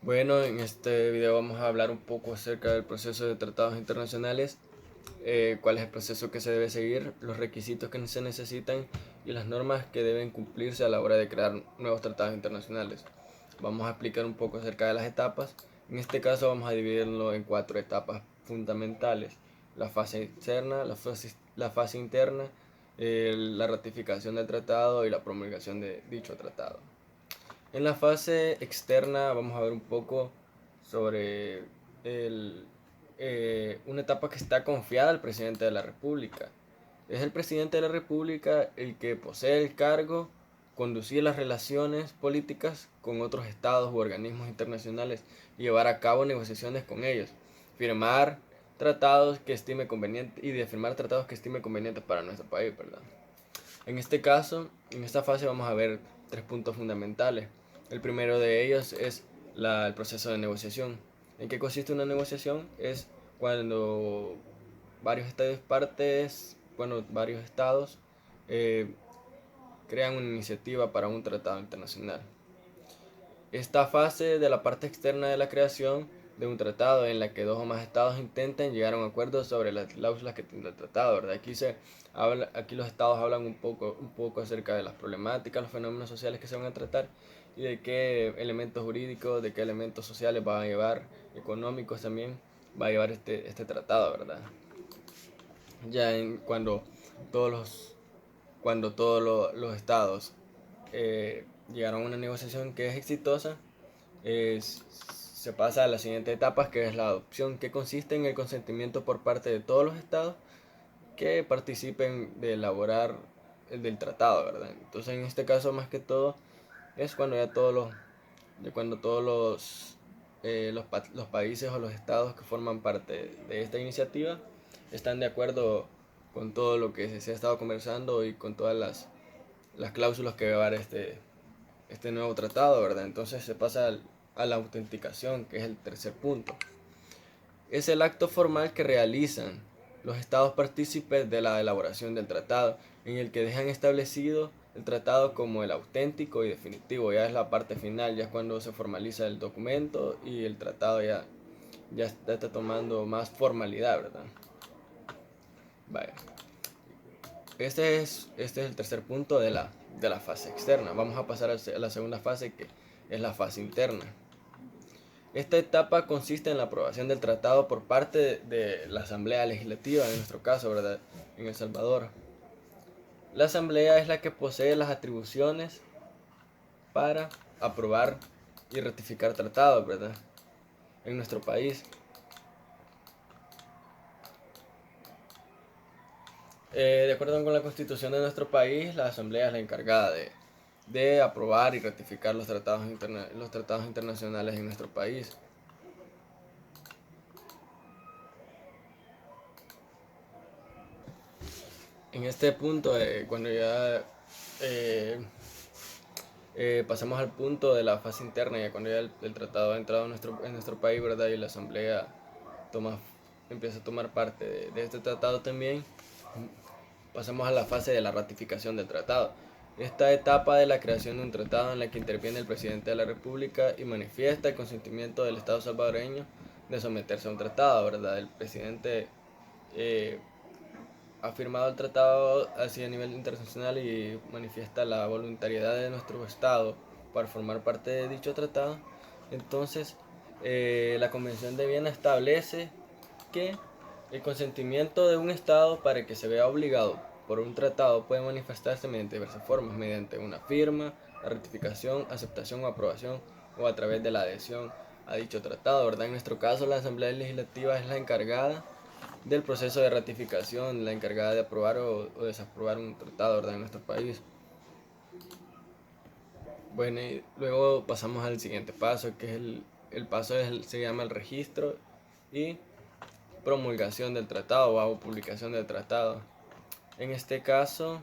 Bueno, en este video vamos a hablar un poco acerca del proceso de tratados internacionales, cuál es el proceso que se debe seguir, los requisitos que se necesitan y las normas que deben cumplirse a la hora de crear nuevos tratados internacionales. Vamos a explicar un poco acerca de las etapas. En este caso vamos a dividirlo en cuatro etapas fundamentales: la fase externa, la fase interna, la ratificación del tratado y la promulgación de dicho tratado. En la fase externa vamos a ver un poco sobre el, una etapa que está confiada al presidente de la República. Es el presidente de la República el que posee el cargo, conducir las relaciones políticas con otros estados u organismos internacionales y llevar a cabo negociaciones con ellos, firmar tratados que estime conveniente y de firmar tratados que estime convenientes para nuestro país, ¿verdad? En este caso, en esta fase vamos a ver tres puntos fundamentales. El primero de ellos es el proceso de negociación. ¿En qué consiste una negociación? Es cuando varios estados eh, crean una iniciativa para un tratado internacional. Esta fase de la parte externa de la creación de un tratado en la que dos o más estados intenten llegar a un acuerdo sobre las cláusulas que tiene el tratado, ¿verdad? Aquí los estados hablan un poco acerca de las problemáticas, los fenómenos sociales que se van a tratar y de qué elementos jurídicos, de qué elementos sociales va a llevar, económicos también, va a llevar este tratado, ¿verdad? Cuando todos los estados llegaron a una negociación que es exitosa, se pasa a las siguientes etapas, que es la adopción, que consiste en el consentimiento por parte de todos los estados que participen de elaborar el del tratado, ¿verdad? Entonces, en este caso, más que todo, es cuando todos los países o los estados que forman parte de esta iniciativa están de acuerdo con todo lo que se ha estado conversando y con todas las cláusulas que va a llevar este nuevo tratado, ¿verdad? Entonces se pasa a la autenticación, que es el tercer punto. Es el acto formal que realizan los estados partícipes de la elaboración del tratado, en el que dejan establecido el tratado como el auténtico y definitivo. Ya es la parte final, ya es cuando se formaliza el documento y el tratado ya está tomando más formalidad, ¿verdad? Vale. Este es el tercer punto de la fase externa. Vamos a pasar a la segunda fase, que es la fase interna. Esta etapa consiste en la aprobación del tratado por parte de la Asamblea Legislativa, en nuestro caso, ¿verdad? En El Salvador. La Asamblea es la que posee las atribuciones para aprobar y ratificar tratados, ¿verdad? En nuestro país. De acuerdo con la Constitución de nuestro país, la Asamblea es la encargada de aprobar y ratificar los tratados internacionales en nuestro país. En este punto, cuando ya eh, pasamos al punto de la fase interna, ya cuando ya el tratado ha entrado en nuestro país, ¿verdad? Y la Asamblea toma, empieza a tomar parte de este tratado también, pasamos a la fase de la ratificación del tratado. Esta etapa de la creación de un tratado en la que interviene el presidente de la República y manifiesta el consentimiento del Estado salvadoreño de someterse a un tratado, ¿verdad? El presidente eh, ha firmado el tratado así a nivel internacional y manifiesta la voluntariedad de nuestro Estado para formar parte de dicho tratado. Entonces, la Convención de Viena establece que el consentimiento de un Estado para que se vea obligado por un tratado puede manifestarse mediante diversas formas: mediante una firma, la ratificación, aceptación o aprobación, o a través de la adhesión a dicho tratado, ¿verdad? En nuestro caso, la Asamblea Legislativa es la encargada del proceso de ratificación, la encargada de aprobar o desaprobar un tratado, ¿verdad? En nuestro país. Bueno, y luego pasamos al siguiente paso, que es el paso se llama el registro y promulgación del tratado o publicación del tratado. En este caso,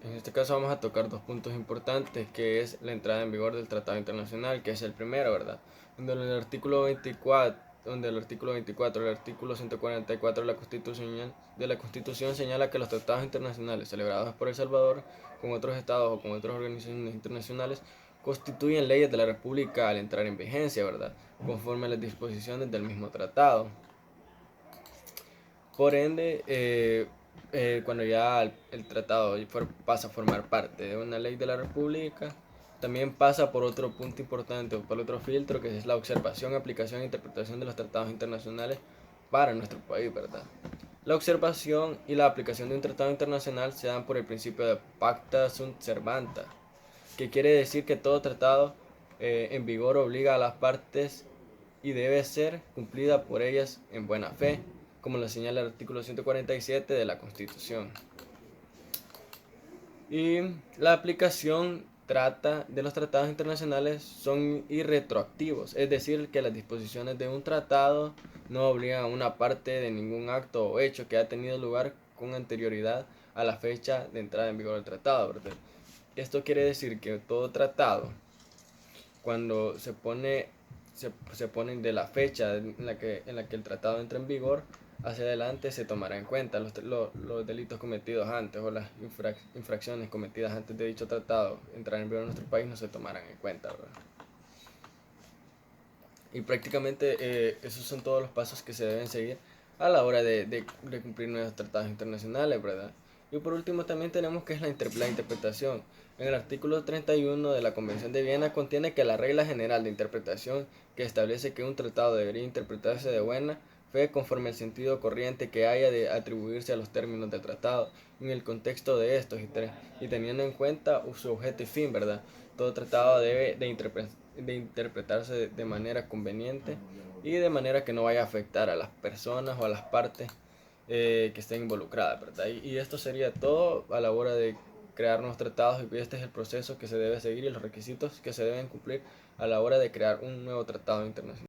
en este caso vamos a tocar dos puntos importantes, que es la entrada en vigor del Tratado Internacional, que es el primero, ¿verdad? Donde el artículo 24 y el artículo 144 de la Constitución señala que los tratados internacionales celebrados por El Salvador con otros estados o con otras organizaciones internacionales constituyen leyes de la República al entrar en vigencia, ¿verdad? Conforme a las disposiciones del mismo tratado. Por ende, cuando ya el tratado pasa a formar parte de una ley de la República, también pasa por otro punto importante, por otro filtro, que es la observación, aplicación e interpretación de los tratados internacionales para nuestro país, ¿verdad? La observación y la aplicación de un tratado internacional se dan por el principio de pacta sunt servanda, que quiere decir que todo tratado en vigor obliga a las partes y debe ser cumplida por ellas en buena fe, como lo señala el artículo 147 de la Constitución. Y la aplicación de los tratados internacionales son irretroactivos, es decir, que las disposiciones de un tratado no obligan a una parte de ningún acto o hecho que ha tenido lugar con anterioridad a la fecha de entrada en vigor del tratado, ¿verdad? Esto quiere decir que todo tratado, cuando se pone de la fecha en la que el tratado entra en vigor hacia adelante, se tomará en cuenta los delitos cometidos antes o las infracciones cometidas antes de dicho tratado entrar en vigor en nuestro país no se tomarán en cuenta, ¿verdad? Y prácticamente esos son todos los pasos que se deben seguir a la hora de cumplir nuevos tratados internacionales, ¿verdad? Y por último también tenemos que es la interpretación. En el artículo 31 de la Convención de Viena contiene que la regla general de interpretación que establece que un tratado debería interpretarse de buena fe conforme al sentido corriente que haya de atribuirse a los términos del tratado en el contexto de estos y teniendo en cuenta su objeto y fin, ¿verdad? Todo tratado debe de interpretarse de manera conveniente y de manera que no vaya a afectar a las personas o a las partes que estén involucradas, ¿verdad? Y esto sería todo a la hora de crear nuevos tratados y este es el proceso que se debe seguir y los requisitos que se deben cumplir a la hora de crear un nuevo tratado internacional.